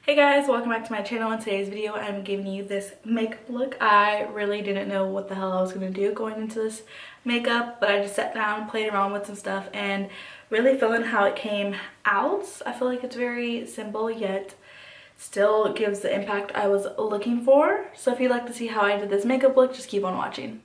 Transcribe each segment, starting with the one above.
Hey guys, welcome back to my channel. In today's video I'm giving you this makeup look. I really didn't know what the hell I was going to do going into this makeup, but I just sat down, played around with some stuff, and really feeling how it came out. I feel like it's very simple yet still gives the impact I was looking for. So if you'd like to see how I did this makeup look, just keep on watching.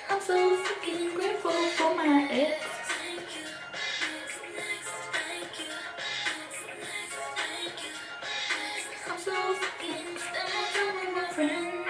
I'm so fucking grateful for my ex. I'm so fucking thankful for my friends.